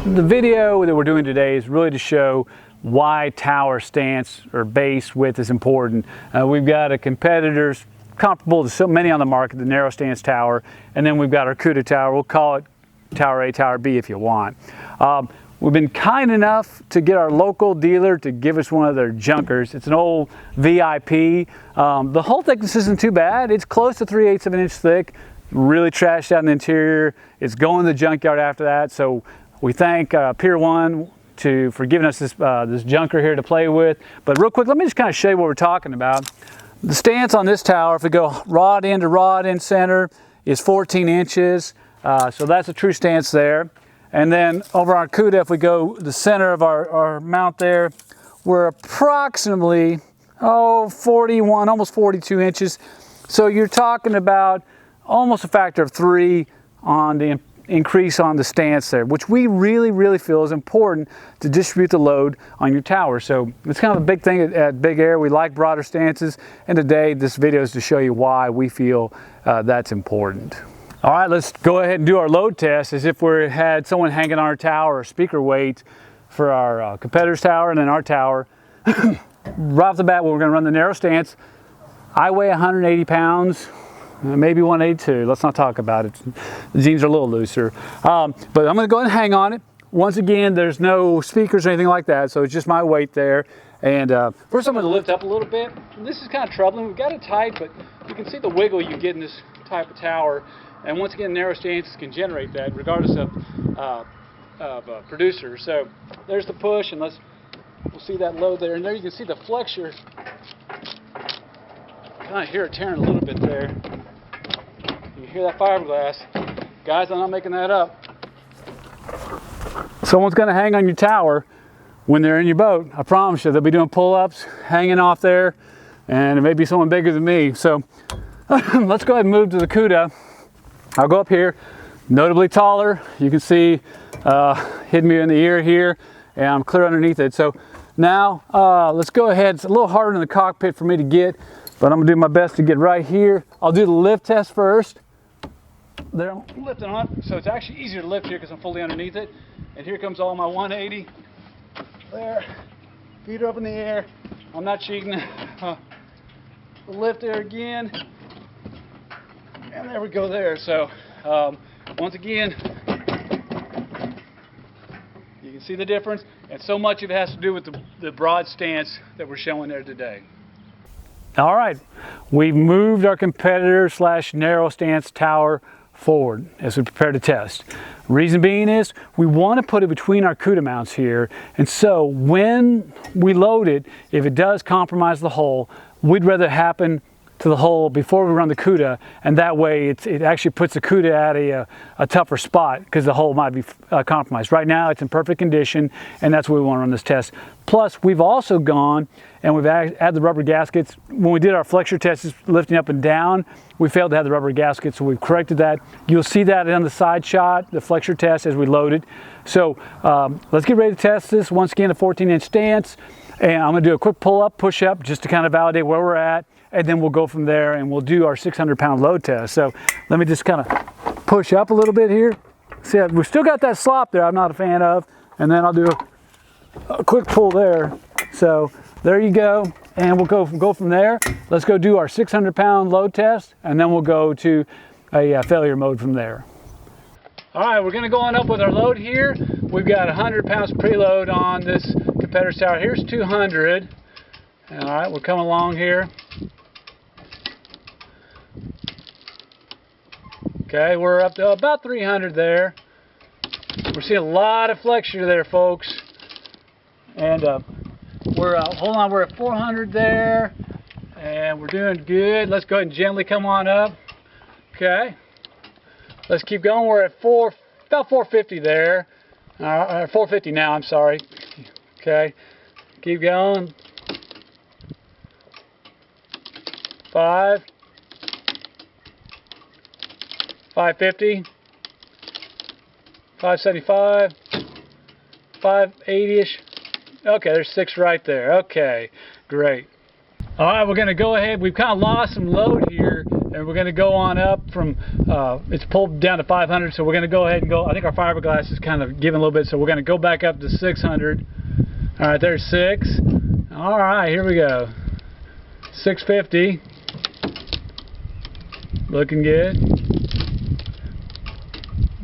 The video that we're doing today is really to show why tower stance or base width is important. We've got a competitor's comparable to so many on the market, the narrow stance tower, and then we've got our Cuda tower. We'll call it Tower A, Tower B if you want. We've been kind enough to get our local dealer to give us one of their junkers. It's an old VIP. The hull thickness isn't too bad. It's close to 3/8 of an inch thick, really trashed out in the interior. It's going to the junkyard after that, so we thank Pier 1 for giving us this junker here to play with. But real quick, let me just kind of show you what we're talking about. The stance on this tower, if we go rod end to rod end center, is 14 inches. So that's a true stance there. And then over our Cuda, if we go the center of our mount there, we're approximately, 41, almost 42 inches. So you're talking about almost a factor of 3 on the increase on the stance there, which we really feel is important to distribute the load on your tower. So it's kind of a big thing at Big Air. We like broader stances, and today this video is to show you why we feel that's important. All right, let's go ahead and do our load test as if we had someone hanging on our tower or speaker weight for our competitor's tower and then our tower. Right off the bat, we're going to run the narrow stance. I weigh 180 pounds. Maybe 182. Let's not talk about it. The jeans are a little looser. But I'm going to go ahead and hang on it. Once again, there's no speakers or anything like that, so it's just my weight there. And first I'm going to lift up a little bit. This is kind of troubling. We've got it tight, but you can see the wiggle you get in this type of tower. And once again, narrow stances can generate that regardless of producer. So there's the push, and we'll see that load there. And there you can see the flexure. Kind of hear it tearing a little bit there. You hear that fiberglass. Guys, I'm not making that up. Someone's going to hang on your tower when they're in your boat. I promise you, they'll be doing pull-ups, hanging off there, and it may be someone bigger than me. So let's go ahead and move to the Cuda. I'll go up here, notably taller. You can see hitting me in the ear here, and I'm clear underneath it. So now let's go ahead. It's a little harder in the cockpit for me to get, but I'm gonna do my best to get right here. I'll do the lift test first. There, I'm lifting on, so it's actually easier to lift here because I'm fully underneath it. And here comes all my 180. There, feet are up in the air. I'm not cheating. Lift there again. And there we go there. So once again, you can see the difference. And so much of it has to do with the broad stance that we're showing there today. All right, we've moved our competitor / narrow stance tower forward as we prepare to test. Reason being is we want to put it between our Cuda mounts here, and so when we load it, if it does compromise the hull, we'd rather it happen to the hull before we run the Cuda, and that way it actually puts the Cuda at a tougher spot because the hull might be compromised. Right now it's in perfect condition, and that's why we want to run this test. Plus we've also gone and we've added the rubber gaskets. When we did our flexure tests lifting up and down, we failed to have the rubber gaskets, so we've corrected that. You'll see that on the side shot, the flexure test as we load it. So let's get ready to test this. Once again, a 14-inch stance, and I'm going to do a quick pull-up, push-up just to kind of validate where we're at. And then we'll go from there and we'll do our 600-pound load test. So let me just kind of push up a little bit here. See, we've still got that slop there I'm not a fan of. And then I'll do a quick pull there. So there you go. And we'll go from there. Let's go do our 600-pound load test, and then we'll go to a failure mode from there. All right, we're going to go on up with our load here. We've got 100 pounds preload on this competitor's tower. Here's 200. All right, we're coming along here. Okay, we're up to about 300 there. We're seeing a lot of flexure there, folks. And we're at 400 there, and we're doing good. Let's go ahead and gently come on up. Okay, let's keep going. We're at about 450 there. 450 now, I'm sorry. Okay, keep going. 5. 550, 575, 580-ish. Okay, there's 6 right there. Okay, great. All right, we're going to go ahead. We've kind of lost some load here and we're going to go on up from, it's pulled down to 500, so we're going to go ahead and go, I think our fiberglass is kind of giving a little bit, so we're going to go back up to 600. All right, there's 6. All right, here we go. 650. Looking good.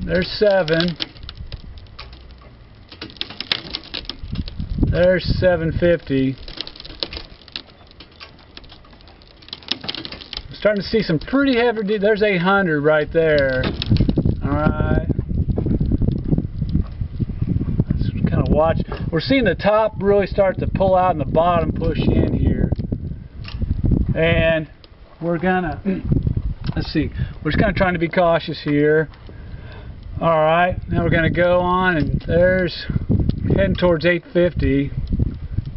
There's 7. There's 750. I'm starting to see some pretty heavy. There's 800 right there. All right. Let's kind of watch. We're seeing the top really start to pull out and the bottom push in here. And we're gonna, let's see, we're just kind of trying to be cautious here. All right, now we're gonna go on, and there's heading towards 850.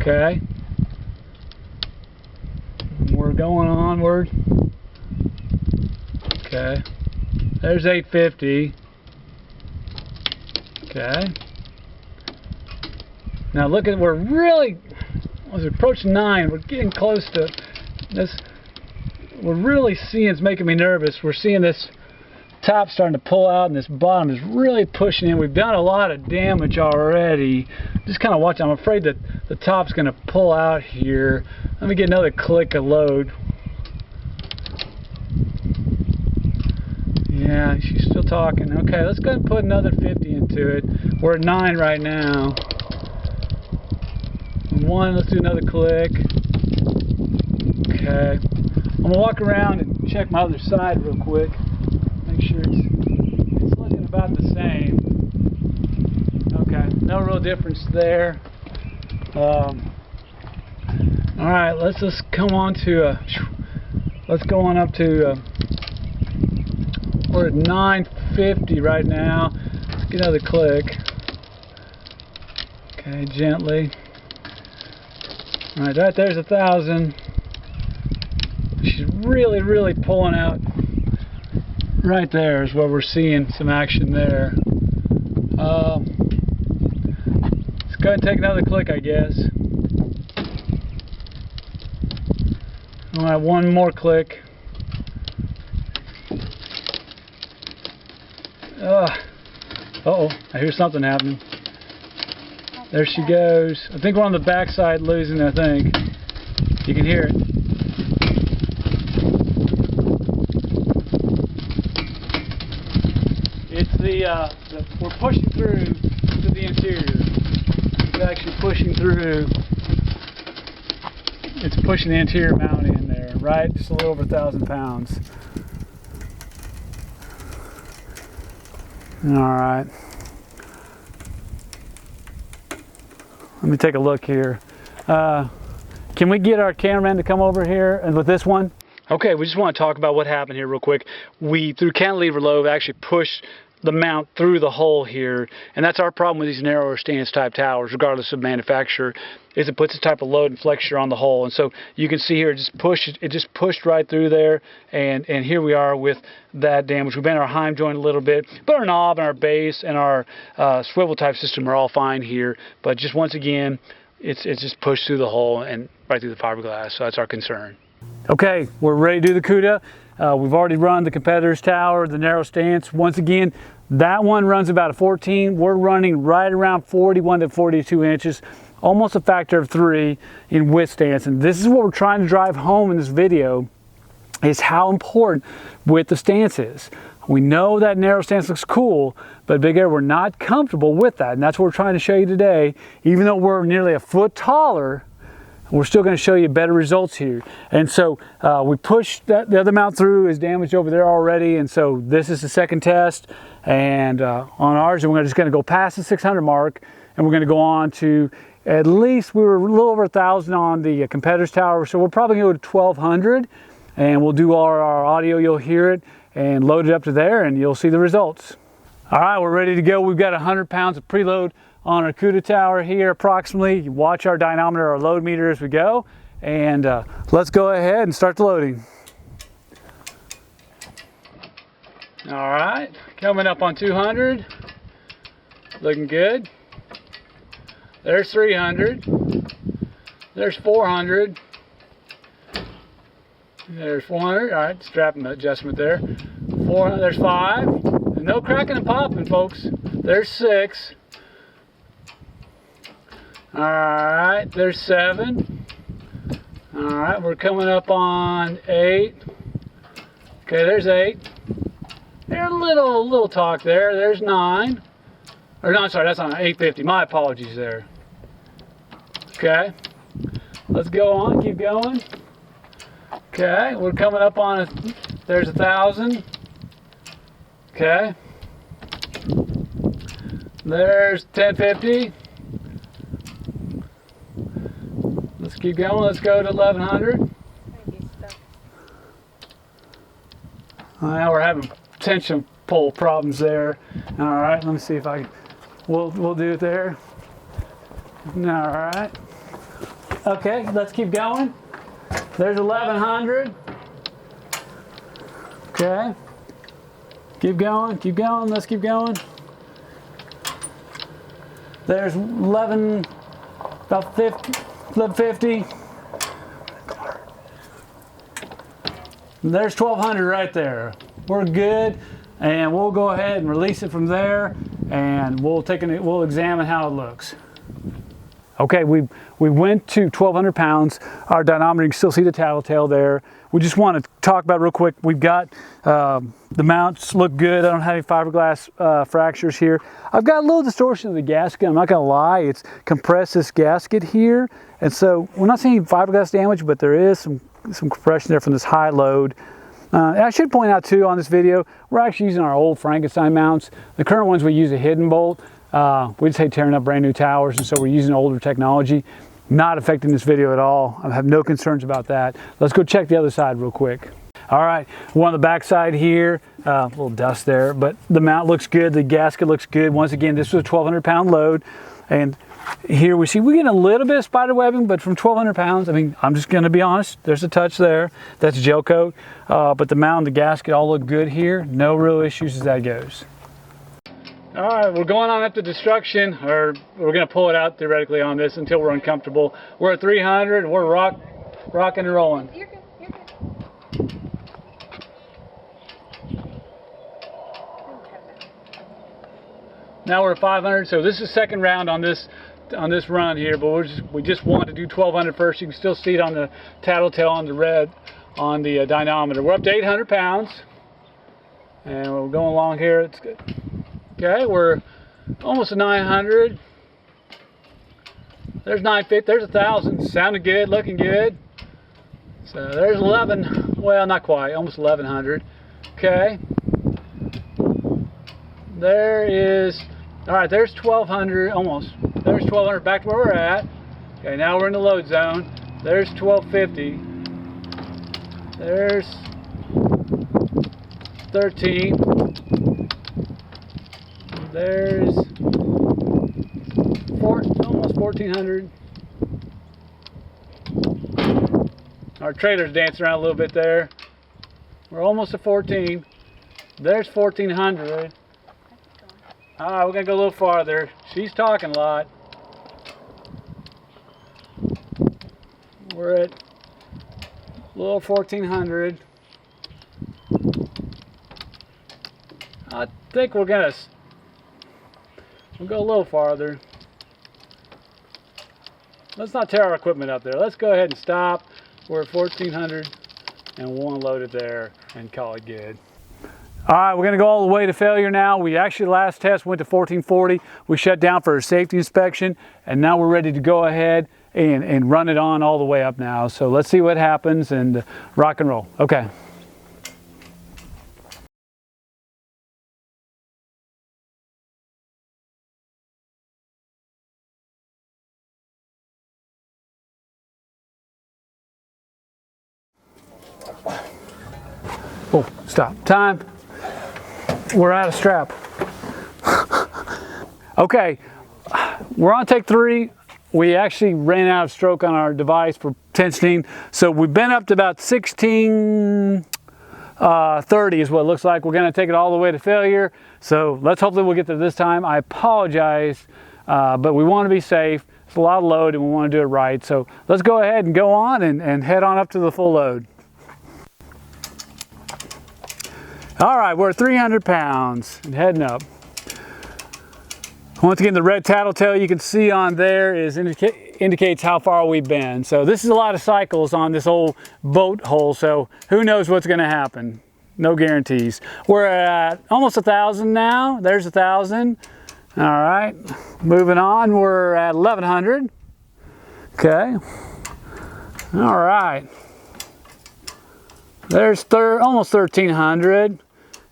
Okay, we're going onward. Okay, there's 850. Okay, now look at, we're really, as we approach 9, we're getting close to this. We're really seeing, it's making me nervous. We're seeing this top starting to pull out, and this bottom is really pushing in. We've done a lot of damage already. Just kind of watch. I'm afraid that the top's going to pull out here. Let me get another click of load. Yeah, she's still talking. Okay, let's go ahead and put another 50 into it. We're at 9 right now. 1, let's do another click. Okay, I'm going to walk around and check my other side real quick. Make sure it's looking about the same. Okay, no real difference there. All right, let's just come on to let's go on up to we're at 950 right now. Let's get another click. Okay, gently. All right, there's 1,000. She's really pulling out. Right there is where we're seeing some action there. Let's go ahead and take another click, I guess. All right, one more click. Uh-oh, I hear something happening. There she goes. I think we're on the backside losing, I think. You can hear it. We're pushing through to the interior. It's actually pushing through. It's pushing the interior mount in there, right? Just a little over 1,000 pounds. All right. Let me take a look here. Can we get our cameraman to come over here and with this one? Okay, we just want to talk about what happened here real quick. We, through cantilever load, actually pushed the mount through the hole here, and that's our problem with these narrower stance type towers, regardless of manufacturer, is it puts a type of load and flexure on the hole. And so you can see here it just pushed right through there, and here we are with that damage. We've bent our heim joint a little bit, but our knob and our base and our swivel type system are all fine here, but just once again it's just pushed through the hole and right through the fiberglass, so that's our concern. Okay, we're ready to do the Cuda. We've already run the competitor's tower, the narrow stance. Once again, that one runs about a 14. We're running right around 41 to 42 inches, almost a factor of 3 in width stance. And this is what we're trying to drive home in this video, is how important width of stance is. We know that narrow stance looks cool, but Big Air, we're not comfortable with that. And that's what we're trying to show you today. Even though we're nearly a foot taller, we're still going to show you better results here. And so we pushed the other mount through, is damaged over there already, and so this is the second test. And on ours, we're just going to go past the 600 mark, and we're going to go on to at least, we were a little over 1,000 on the competitor's tower, so we'll probably go to 1,200, and we'll do all our audio, you'll hear it, and load it up to there, and you'll see the results. All right, we're ready to go. We've got 100 pounds of preload on our Cuda tower here approximately. You watch our dynamometer, our load meter as we go, and let's go ahead and start the loading. All right, coming up on 200, looking good. There's 300, there's 400, There's 400. All right, strap adjustment there. 400. There's 5. And no cracking and popping, folks. There's 6. All right, there's 7. All right, we're coming up on 8. Okay, there's 8. There's a little talk there. There's 9. Or no, I'm sorry, that's on 850. My apologies there. Okay, let's go on. Keep going. Okay, we're coming up on there's 1,000. Okay. There's 1050. Let's keep going. Let's go to 1,100. Now we're having tension pull problems there. All right, let me see if we'll do it there. All right. Okay, let's keep going. There's 1,100. Okay. Keep going, let's keep going. There's 11, about 50, 1150. There's 1,200 right there. We're good, and we'll go ahead and release it from there, and we'll examine how it looks. Okay, we went to 1,200 pounds. Our dynamometer, you can still see the tattletale there. We just want to talk about real quick. We've got the mounts look good. I don't have any fiberglass fractures here. I've got a little distortion of the gasket. I'm not going to lie. It's compressed this gasket here, and so we're not seeing fiberglass damage, but there is some compression there from this high load. And I should point out too on this video, we're actually using our old Frankenstein mounts. The current ones we use a hidden bolt. We just hate tearing up brand new towers, and so we're using older technology. Not affecting this video at all. I have no concerns about that. Let's go check the other side real quick. All right, we're on the back side here. A little dust there, but the mount looks good. The gasket looks good. Once again, this was a 1,200 pound load. And here we see we're getting a little bit of spider webbing, but from 1,200 pounds, I mean, I'm just gonna be honest, there's a touch there. That's gel coat, but the mount and the gasket all look good here. No real issues as that goes. All right, we're going on up to destruction, or we're going to pull it out theoretically on this until we're uncomfortable. We're at 300, and we're rocking and rolling. You're good, you're good. Now we're at 500, so this is second round on this run here, but we just want to do 1,200 first. You can still see it on the tattletale on the red on the dynamometer. We're up to 800 pounds, and we're going along here. It's good. Okay, we're almost at 900. There's 950. There's 1,000. Sounding good, looking good. So there's 11. Well, not quite. Almost 1,100. Okay. There is. All right. There's 1,200. Almost. There's 1,200. Back to where we're at. Okay. Now we're in the load zone. There's 1,250. There's 13. There's almost 1,400. Our trailer's dancing around a little bit there. We're almost at 14. There's 1,400. All right, we're gonna go a little farther. She's talking a lot. We're at a little 1,400. I think we'll go a little farther. Let's not tear our equipment up there. Let's go ahead and stop. We're at 1,400 and we'll unload it there and call it good. All right, we're gonna go all the way to failure now. We actually last test went to 1440. We shut down for a safety inspection, and now we're ready to go ahead and run it on all the way up now. So let's see what happens and rock and roll. Okay. Oh, stop. Time. We're out of strap. Okay, we're on take 3. We actually ran out of stroke on our device for tensioning, so we've been up to about 1630 is what it looks like. We're going to take it all the way to failure, so hopefully we'll get there this time. I apologize, but we want to be safe. It's a lot of load and we want to do it right, so let's go ahead and go on and head on up to the full load. All right, we're at 300 pounds and heading up. Once again, the red tattletale you can see on there indicates how far we've been. So this is a lot of cycles on this old boat hole, so who knows what's gonna happen. No guarantees. We're at almost 1,000 now. There's 1,000. All right, moving on, we're at 1,100. Okay, all right. There's almost 1,300.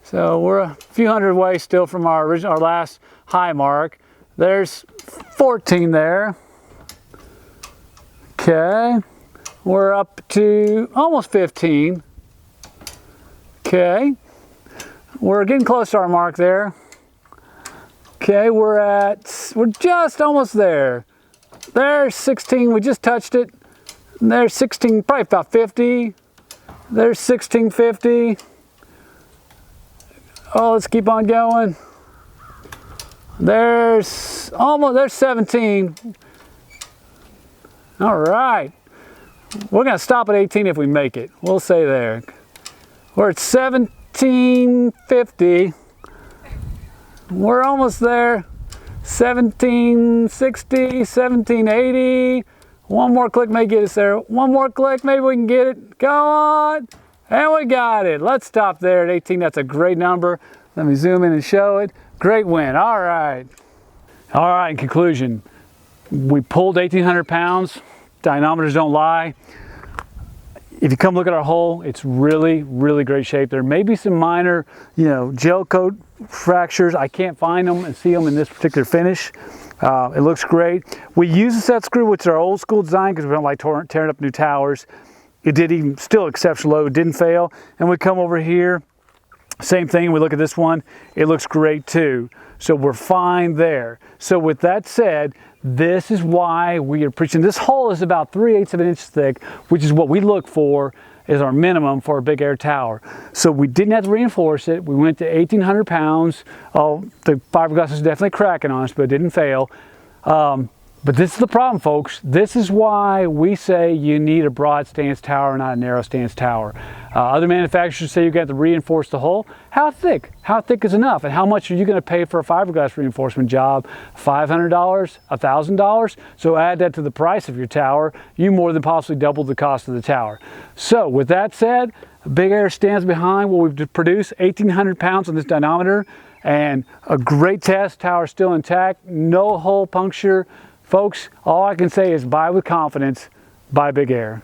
So we're a few hundred away still from our last high mark. There's 14 there. Okay, we're up to almost 15. Okay, we're getting close to our mark there. Okay, we're just almost there. There's 16, we just touched it. There's 16, probably about 50. There's 1650. Oh, let's keep on going. There's 17. All right. We're gonna stop at 18 if we make it. We'll say there. We're at 1750. We're almost there. 1760, 1780. One more click may get us there. One more click, maybe we can get it. Go on. And we got it. Let's stop there at 18. That's a great number. Let me zoom in and show it. Great win. All right. All right, in conclusion, we pulled 1,800 pounds. Dynamometers don't lie. If you come look at our hole, it's really, really great shape. There may be some minor, gel coat fractures. I can't find them and see them in this particular finish. It looks great. We use a set screw, which is our old school design because we don't like tearing up new towers. It did even still exceptional low, it didn't fail. And we come over here, same thing, we look at this one, it looks great too. So we're fine there. So with that said, this is why we are preaching. This hole is about 3/8 of an inch thick, which is what we look for as our minimum for a big air tower. So we didn't have to reinforce it. We went to 1,800 pounds. Oh, the fiberglass is definitely cracking on us, but it didn't fail. But this is the problem, folks. This is why we say you need a broad stance tower, not a narrow stance tower. Other manufacturers say you got to reinforce the hull. How thick? How thick is enough? And how much are you going to pay for a fiberglass reinforcement job? $500? $1,000? So add that to the price of your tower. You more than possibly doubled the cost of the tower. So with that said, Big Air stands behind what we've produced, 1,800 pounds on this dynamometer, and a great test. Tower still intact, no hull puncture. Folks, all I can say is buy with confidence, buy Big Air.